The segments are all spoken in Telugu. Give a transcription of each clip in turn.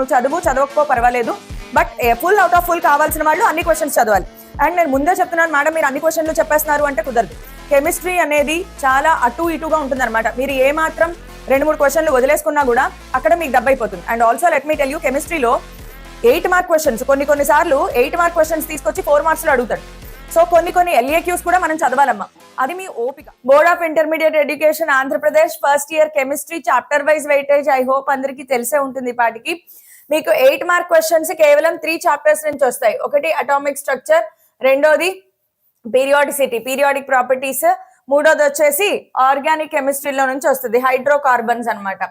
నువ్వు చదవకపో పర్వాలేదు, but full out of full కావాల్సిన వాళ్ళు అన్ని క్వశ్చన్స్ చదవాలి. అండ్ నేను ముందే చెప్తున్నాను మేడం, మీరు అన్ని క్వశ్చన్లు చెప్పేస్తున్నారు అంటే కుదరదు. కెమిస్ట్రీ అనేది చాలా అటు ఇటుగా ఉంటుంది అనమాట. మీరు ఏ మాత్రం 2-3 క్వశ్చన్లు వదిలేసుకున్నా కూడా అక్కడ మీకు దెబ్బైపోతుంది. And also let me tell you, కెమిస్ట్రీలో 8 మార్క్ క్వశ్చన్స్ కొన్నిసార్లు 8 మార్క్ క్వశ్చన్స్ తీసుకొచ్చి 4 మార్క్స్ లో అడుగుతాడు. సో కొన్ని LAQs కూడా మనం చదవాలమ్మా, అది మీ ఓపిక. Board of intermediate education Andhra Pradesh first year chemistry chapter wise weightage I hope అందరికీ తెలిసే ఉంటుంది. పాటికి మీకు 8 మార్క్ క్వశ్చన్స్ కేవలం 3 చాప్టర్స్ నుంచి వస్తాయి. ఒకటి అటామిక్ స్ట్రక్చర్, రెండోది పీరియాడిక్ ప్రాపర్టీస్, మూడోది వచ్చేసి ఆర్గానిక్ కెమిస్ట్రీలో నుంచి వస్తుంది హైడ్రోకార్బన్స్ అన్నమాట.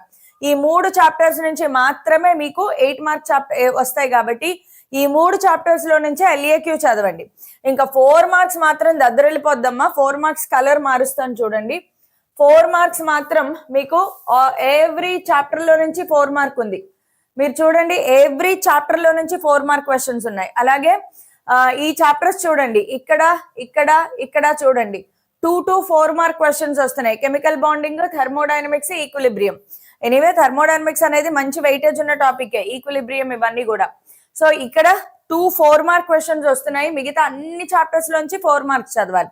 ఈ 3 చాప్టర్స్ నుంచి మాత్రమే మీకు 8 మార్క్ వస్తాయి. కాబట్టి ఈ 3 చాప్టర్స్ లో నుంచే LAQ చదవండి. ఇంకా 4 మార్క్స్ మాత్రం దద్దరిల్లిపోద్దమ్మా. 4 మార్క్స్ కలర్ మారుస్తాను చూడండి. 4 మార్క్స్ మాత్రం మీకు ఎవ్రీ చాప్టర్ లో నుంచి 4 మార్క్ ఉంది. మీరు చూడండి, ఎవ్రీ చాప్టర్ లో నుంచి 4 మార్క్ క్వశ్చన్స్ ఉన్నాయి. అలాగే ఈ చాప్టర్స్ చూడండి, ఇక్కడ చూడండి 2 to 4 మార్క్ క్వశ్చన్స్ వస్తున్నాయి. Chemical bonding, thermodynamics, equilibrium. Anyway thermodynamics అనేది మంచి వెయిటేజ్ ఉన్న టాపిక్, ఈక్విలిబ్రియం ఇవన్నీ కూడా. సో ఇక్కడ 2-4 మార్క్ క్వశ్చన్స్ వస్తున్నాయి. మిగతా అన్ని చాప్టర్స్ లోంచి 4 మార్క్స్ చదవాలి.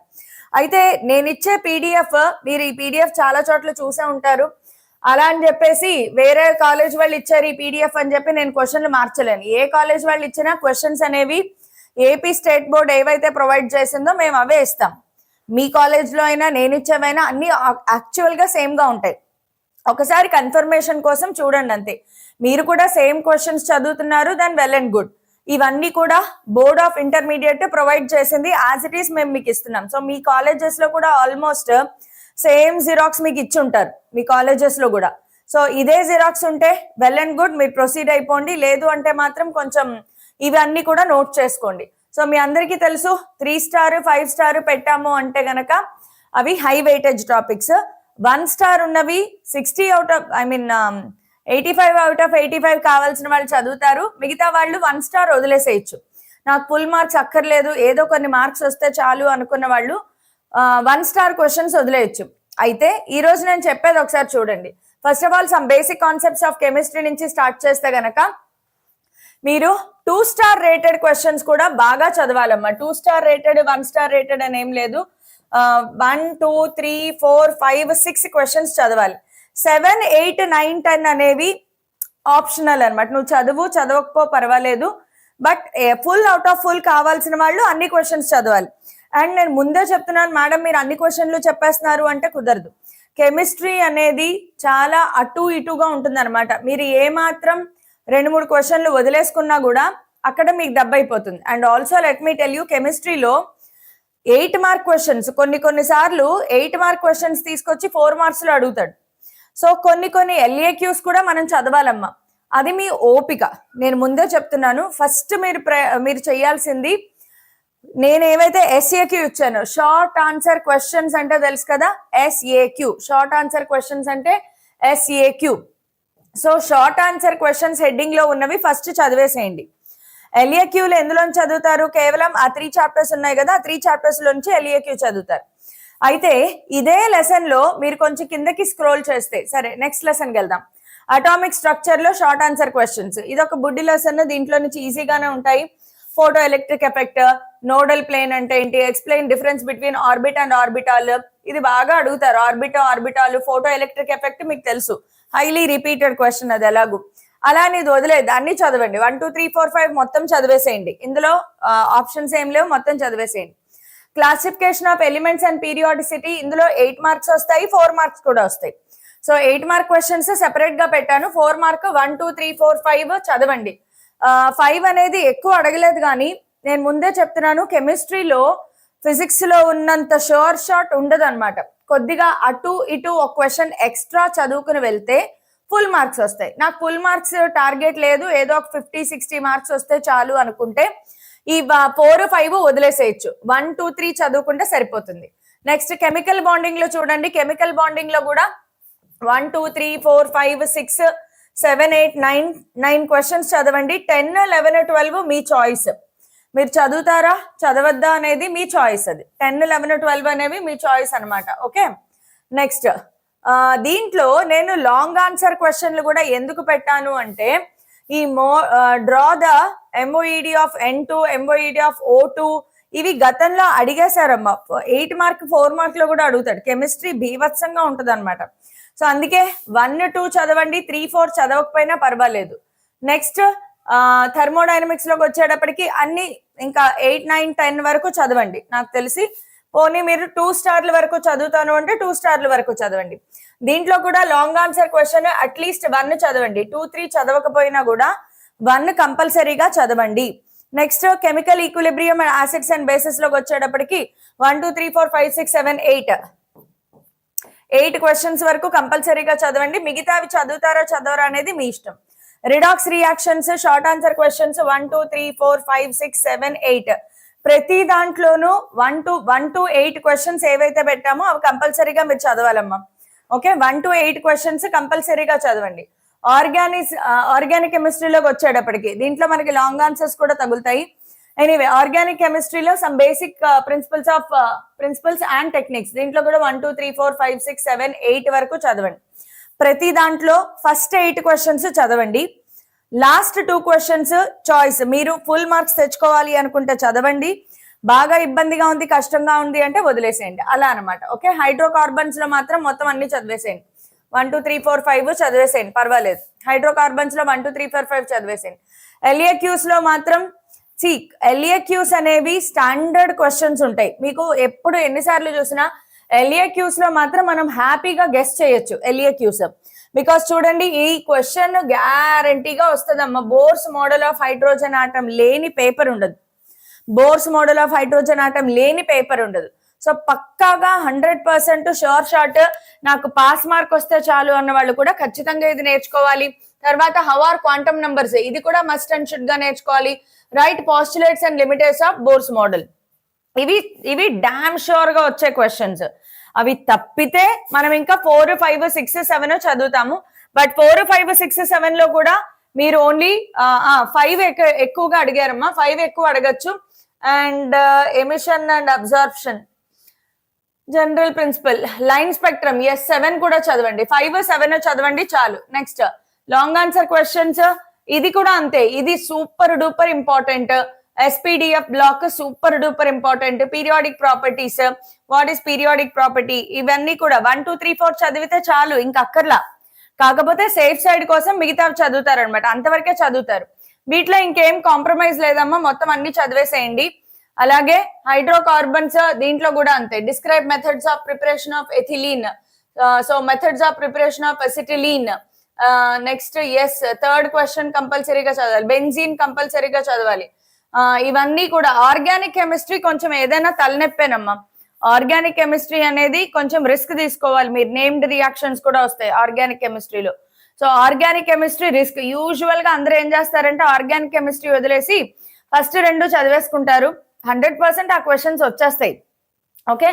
అయితే నేను ఇచ్చే PDF, మీరు ఈ PDF చాలా చోట్ల చూసే ఉంటారు. అలా అని చెప్పేసి వేరే కాలేజ్ వాళ్ళు ఇచ్చారు ఈ PDF అని చెప్పి నేను క్వశ్చన్లు మార్చలేను. ఏ కాలేజ్ వాళ్ళు ఇచ్చినా క్వశ్చన్స్ అనేవి ఏపీ స్టేట్ బోర్డ్ ఏవైతే ప్రొవైడ్ చేసిందో మేము అవే ఇస్తాం. మీ కాలేజ్లో అయినా నేను ఇచ్చేవైనా అన్ని యాక్చువల్ గా సేమ్ గా ఉంటాయి. ఒకసారి కన్ఫర్మేషన్ కోసం చూడండి అంతే. మీరు కూడా సేమ్ క్వశ్చన్స్ చదువుతున్నారు, దెన్ వెల్ అండ్ గుడ్. ఇవన్నీ కూడా బోర్డ్ ఆఫ్ ఇంటర్మీడియట్ ప్రొవైడ్ చేసింది, యాజ్ ఇట్ ఈస్ మేము మీకు ఇస్తున్నాం. సో మీ కాలేజెస్ లో కూడా ఆల్మోస్ట్ సేమ్ జిరాక్స్ మీకు ఇచ్చి ఉంటారు మీ కాలేజెస్ లో కూడా. సో ఇదే జిరాక్స్ ఉంటే వెల్ అండ్ గుడ్, మీరు ప్రొసీడ్ అయిపోండి. లేదు అంటే మాత్రం కొంచెం ఇవన్నీ కూడా నోట్ చేసుకోండి. సో మీ అందరికీ తెలుసు 3 స్టార్ 5 స్టార్ పెట్టాము అంటే గనక అవి హై వెయిటేజ్ టాపిక్స్. 1 స్టార్ ఉన్నవి 85 out of 85 కావాల్సిన వాళ్ళు చదువుతారు. మిగతా వాళ్ళు 1 స్టార్ వదిలేసేయచ్చు. నాకు ఫుల్ మార్క్స్ అక్కర్లేదు, ఏదో కొన్ని మార్క్స్ వస్తే చాలు అనుకున్న వాళ్ళు 1 స్టార్ క్వశ్చన్స్ వదిలేయచ్చు. అయితే ఈ రోజు నేను చెప్పేది ఒకసారి చూడండి. First of all some basic concepts of chemistry నుంచి స్టార్ట్ చేస్తే గనక మీరు 2 స్టార్ రేటెడ్ క్వశ్చన్స్ కూడా బాగా చదవాలమ్మా. 2 స్టార్ రేటెడ్ 1 స్టార్ రేటెడ్ అని ఏం లేదు. 1 2 3 4 5 6 క్వశ్చన్స్ చదవాలి. 7 8 9 10 అనేవి ఆప్షనల్ అనమాట. నువ్వు చదవకపో పర్వాలేదు, but full out of full కావాల్సిన వాళ్ళు అన్ని క్వశ్చన్స్ చదవాలి. అండ్ నేను ముందే చెప్తున్నాను మేడం, మీరు అన్ని క్వశ్చన్లు చెప్పేస్తున్నారు అంటే కుదరదు. కెమిస్ట్రీ అనేది చాలా అటు ఇటుగా ఉంటుంది అనమాట. మీరు ఏ మాత్రం 2-3 క్వశ్చన్లు వదిలేసుకున్నా కూడా అక్కడ మీకు దెబ్బైపోతుంది. And also let me tell you, కెమిస్ట్రీలో 8 మార్క్ క్వశ్చన్స్ కొన్నిసార్లు 8 మార్క్ క్వశ్చన్స్ తీసుకొచ్చి 4 మార్క్స్ లో అడుగుతాడు. సో కొన్ని LAQs కూడా మనం చదవాలమ్మా, అది మీ ఓపిక. నేను ముందే చెప్తున్నాను, ఫస్ట్ మీరు చేయాల్సింది, నేను ఏవైతే SAQ ఇచ్చానో, షార్ట్ ఆన్సర్ క్వశ్చన్స్ అంటే తెలుసు కదా, SAQ షార్ట్ ఆన్సర్ క్వశ్చన్స్ అంటే SAQ. So short answer questions heading లో ఉన్నవి ఫస్ట్ చదివేసేయండి. LAQలు ఎందులో చదువుతారు? కేవలం ఆ 3 చాప్టర్స్ ఉన్నాయి కదా, ఆ 3 చాప్టర్స్ లోంచి LAQ చదువుతారు. అయితే ఇదే లెసన్ లో మీరు కొంచెం కిందకి స్క్రోల్ చేస్తే, సరే నెక్స్ట్ లెసన్కి వెళ్దాం. అటామిక్ స్ట్రక్చర్ లో షార్ట్ ఆన్సర్ క్వశ్చన్స్, ఇది ఒక బుడ్డి లెసన్, దీంట్లో నుంచి ఈజీగానే ఉంటాయి. Photoelectric effect, nodal plane అంటే ఏంటి, explain difference between orbit and orbital, ఇది బాగా అడుగుతారు. ఆర్బిటాల్, ఫోటో ఎలక్ట్రిక్ ఎఫెక్ట్ మీకు తెలుసు, హైలీ రిపీటెడ్ క్వశ్చన్ అది ఎలాగూ. అలా అనేది వదిలేదు, అన్ని చదవండి. 1 2 3 4 5 మొత్తం చదివేసేయండి. ఇందులో ఆప్షన్స్ ఏం లేవు, మొత్తం చదివేసేయండి. Classification of elements and periodicity, ఇందులో 8 మార్క్స్ వస్తాయి, 4 మార్క్స్ కూడా వస్తాయి. సో 8 మార్క్ క్వశ్చన్స్ సెపరేట్ గా పెట్టాను. 4 మార్క్ 1 2 3 4 5 చదవండి. 5 అనేది ఎక్కువ అడగలేదు, కానీ నేను ముందే చెప్తున్నాను, కెమిస్ట్రీలో ఫిజిక్స్ లో ఉన్నంత షార్ట్ ఉండదు అనమాట. కొద్దిగా అటు ఇటు ఒక క్వశ్చన్ ఎక్స్ట్రా చదువుకుని వెళ్తే ఫుల్ మార్క్స్ వస్తాయి. నాకు ఫుల్ మార్క్స్ టార్గెట్ లేదు, ఏదో ఒక 50-60 మార్క్స్ వస్తే చాలు అనుకుంటే ఈ 4 5 వదిలేసేయచ్చు. 1 2 3 చదువుకుంటే సరిపోతుంది. నెక్స్ట్ కెమికల్ బాండింగ్ లో చూడండి. కెమికల్ బాండింగ్ లో కూడా 1 2 3 4 5 6 7 8 9 క్వశ్చన్స్ చదవండి. 10 11 12 మీ చాయిస్. మీరు చదువుతారా చదవద్దా అనేది మీ చాయిస్. అది 10 11 12 అనేవి మీ చాయిస్ అనమాట. ఓకే, నెక్స్ట్ దీంట్లో నేను లాంగ్ ఆన్సర్ క్వశ్చన్లు కూడా ఎందుకు పెట్టాను అంటే, ఈ draw the MOED of N2, MOED of O2 ఇవి గతంలో అడిగేశారమ్మా. 8 మార్క్ 4 మార్క్ లో కూడా అడుగుతాడు. కెమిస్ట్రీ బీభత్సంగా ఉంటది అనమాట. సో అందుకే 1, 2 చదవండి, 3, 4 చదవకపోయినా పర్వాలేదు. నెక్స్ట్ థర్మోడైనమిక్స్ లోకి వచ్చేటప్పటికి అన్ని ఇంకా 8, 9, 10 వరకు చదవండి. నాకు తెలిసి పోనీ మీరు 2 స్టార్ల వరకు చదువుతాను అంటే 2 స్టార్ల వరకు చదవండి. దీంట్లో కూడా లాంగ్ ఆన్సర్ క్వశ్చన్ అట్లీస్ట్ 1 చదవండి. 2, 3 చదవకపోయినా కూడా 1 కంపల్సరీగా చదవండి. Next chemical equilibrium and acids and bases లోకి వచ్చేటప్పటికి 1, 2, 3, 4, 5, 6, 7, 8 క్వశ్చన్స్ వరకు కంపల్సరీగా చదవండి. మిగతావి చదువుతారో చదవరా అనేది మీ ఇష్టం. Redox reactions short answer questions 1, 2, 3, 4, 5, 6, 7, 8 ప్రతి దాంట్లోనూ 1 to 8 క్వశ్చన్స్ ఏవైతే పెట్టామో అవి కంపల్సరీగా మీరు చదవాలమ్మా. ఓకే, 1 to 8 క్వశ్చన్స్ కంపల్సరీగా చదవండి. ఆర్గానిక్ కెమిస్ట్రీలోకి వచ్చేటప్పటికి దీంట్లో మనకి లాంగ్ ఆన్సర్స్ కూడా తగులుతాయి. ఎనీవే ఆర్గానిక్ కెమిస్ట్రీలో some basic principles and techniques దీంట్లో కూడా 1, 2, 3, 4, 5, 6, 7, 8 వరకు చదవండి. ప్రతి దాంట్లో ఫస్ట్ 8 క్వశ్చన్స్ చదవండి. Last 2 questions choice. మీరు ఫుల్ మార్క్స్ తెచ్చుకోవాలి అనుకుంటే చదవండి, బాగా ఇబ్బందిగా ఉంది కష్టంగా ఉంది అంటే వదిలేసేయండి, అలా అనమాట. ఓకే, హైడ్రోకార్బన్స్ లో మాత్రం మొత్తం అన్ని చదివేసేయండి. 1, 2, 3, 4, 5 చదివేసేయండి, పర్వాలేదు. హైడ్రోకార్బన్స్ లో 1, 2, 3, 4, 5 చదివేసేయండి. LAQs లో మాత్రం LAQs అనేవి స్టాండర్డ్ క్వశ్చన్స్ ఉంటాయి. మీకు ఎప్పుడు ఎన్నిసార్లు చూసినా LAQs లో మాత్రం మనం హ్యాపీగా గెస్ చేయొచ్చు. LAQs బికాస్ చూడండి ఈ క్వశ్చన్ గ్యారంటీగా వస్తుందమ్మా. Bores model of hydrogen atom లేని పేపర్ ఉండదు. Bores model of hydrogen atom లేని పేపర్ ఉండదు. సో పక్కాగా 100% షోర్ షాట్ నాకు పాస్ మార్క్ వస్తే చాలు అన్న వాళ్ళు కూడా ఖచ్చితంగా ఇది నేర్చుకోవాలి. తర్వాత హవార్ క్వాంటమ్ నంబర్స్ ఇది కూడా మస్ట్ అండ్ షుడ్ గా నేర్చుకోవాలి. Write postulates and limitations of Bohr's model ఇవి డామ్ షూర్ గా వచ్చే క్వశ్చన్స్. అవి తప్పితే మనం ఇంకా 4, 5, 6, 7 చదువుతాము. బట్ 4, 5, 6, 7 లో కూడా మీరు ఓన్లీ 5 ఎక్కువగా అడిగారమ్మా. 5 ఎక్కువ అడగచ్చు. And emission and absorption, general principal, line spectrum 7 కూడా చదవండి. 5, 7 చదవండి చాలు. నెక్స్ట్ లాంగ్ ఆన్సర్ క్వశ్చన్స్ ఇది కూడా అంతే. ఇది super duper important. SPDF block super duper important. Periodic properties, what is periodic property, ఇవన్నీ కూడా 1, 2, 3, 4 చదివితే చాలు, ఇంకా అక్కర్లా. కాకపోతే సేఫ్ సైడ్ కోసం మిగతా చదువుతారు అనమాట, అంతవరకే చదువుతారు. వీటిలో ఇంకేం కాంప్రమైజ్ లేదమ్మా, మొత్తం అన్ని చదివేసేయండి. అలాగే హైడ్రోకార్బన్స్ దీంట్లో కూడా అంతే. Describe methods of preparation of ethylene, so methods of preparation of acetylene. Next third question కంపల్సరీగా చదవాలి. బెంజీన్ కంపల్సరీగా చదవాలి. ఇవన్నీ కూడా ఆర్గానిక్ కెమిస్ట్రీ కొంచెం ఏదైనా తలనొప్పేనమ్మా. ఆర్గానిక్ కెమిస్ట్రీ అనేది కొంచెం రిస్క్ తీసుకోవాలి మీరు. నేమ్డ్ రియాక్షన్స్ కూడా వస్తాయి ఆర్గానిక్ కెమిస్ట్రీలో. So organic chemistry risk. Usual గా అందరూ ఏం చేస్తారంటే ఆర్గానిక్ కెమిస్ట్రీ వదిలేసి ఫస్ట్ 2 చదివేసుకుంటారు. 100% ఆ క్వశ్చన్స్ వచ్చేస్తాయి. ఓకే,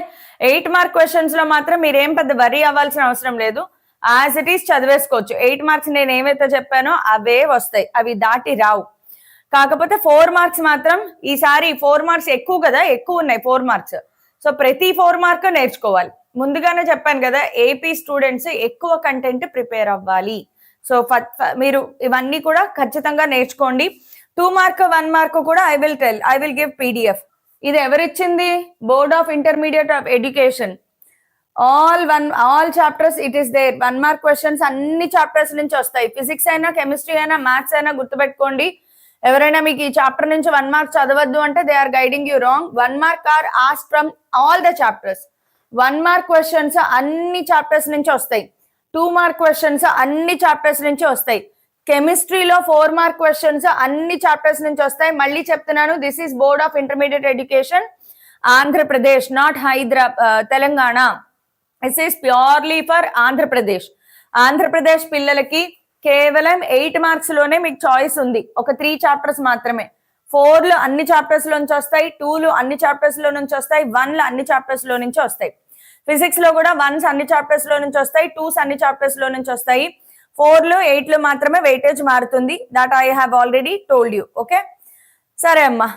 8 మార్క్ క్వశ్చన్స్ లో మాత్రం మీరేం పెద్ద వరీ అవ్వాల్సిన అవసరం లేదు. యాజ్ ఇట్ ఈస్ చదివేసుకోవచ్చు. 8 మార్క్స్ నేను ఏవైతే చెప్పానో అవే వస్తాయి, అవి దాటి రావు. కాకపోతే 4 మార్క్స్ మాత్రం ఈసారి 4 మార్క్స్ ఎక్కువ కదా, ఎక్కువ ఉన్నాయి 4 మార్క్స్. సో ప్రతి 4 మార్క్ నేర్చుకోవాలి. ముందుగానే చెప్పాను కదా, AP స్టూడెంట్స్ ఎక్కువ కంటెంట్ ప్రిపేర్ అవ్వాలి. సో మీరు ఇవన్నీ కూడా ఖచ్చితంగా నేర్చుకోండి. 2 మార్క్ 1 మార్క్ కూడా ఐ విల్ గివ్ PDF. ఇది ఎవరిచ్చింది? Board of Intermediate of Education. All chapters it is there. 1 mark questions అన్ని చాప్టర్స్ నుంచి వస్తాయి. ఫిజిక్స్ అయినా, కెమిస్ట్రీ అయినా, మ్యాథ్స్ అయినా గుర్తుపెట్టుకోండి. ఎవరైనా మీకు ఈ చాప్టర్ నుంచి 1 మార్క్ చదవద్దు అంటే they are guiding you wrong. 1 mark are asked from all the chapters. 1 mark questions అన్ని చాప్టర్స్ నుంచి వస్తాయి. 2 మార్క్ క్వశ్చన్స్ అన్ని చాప్టర్స్ నుంచి వస్తాయి. కెమిస్ట్రీలో 4 మార్క్ క్వశ్చన్స్ అన్ని చాప్టర్స్ నుంచి వస్తాయి. మళ్ళీ చెప్తున్నాను, this is board of intermediate education, Andhra Pradesh, not Telangana. This is purely for Andhra Pradesh. Andhra Pradesh పిల్లలకి కేవలం 8 మార్క్స్ లోనే మీకు చాయిస్ ఉంది. ఒక 3 చాప్టర్స్ మాత్రమే. 4లు అన్ని చాప్టర్స్ లో నుంచి వస్తాయి, 2లు అన్ని చాప్టర్స్ లో నుంచి వస్తాయి, 1లు అన్ని చాప్టర్స్ లో నుంచి వస్తాయి. ఫిజిక్స్ లో కూడా 1s అన్ని చాప్టర్స్ లో నుంచి వస్తాయి, 2s అన్ని చాప్టర్స్ లో నుంచి వస్తాయి. 4లు 8లు మాత్రమే వెయిటేజ్ మారుతుంది. That I have already told you. Okay, సరే అమ్మా.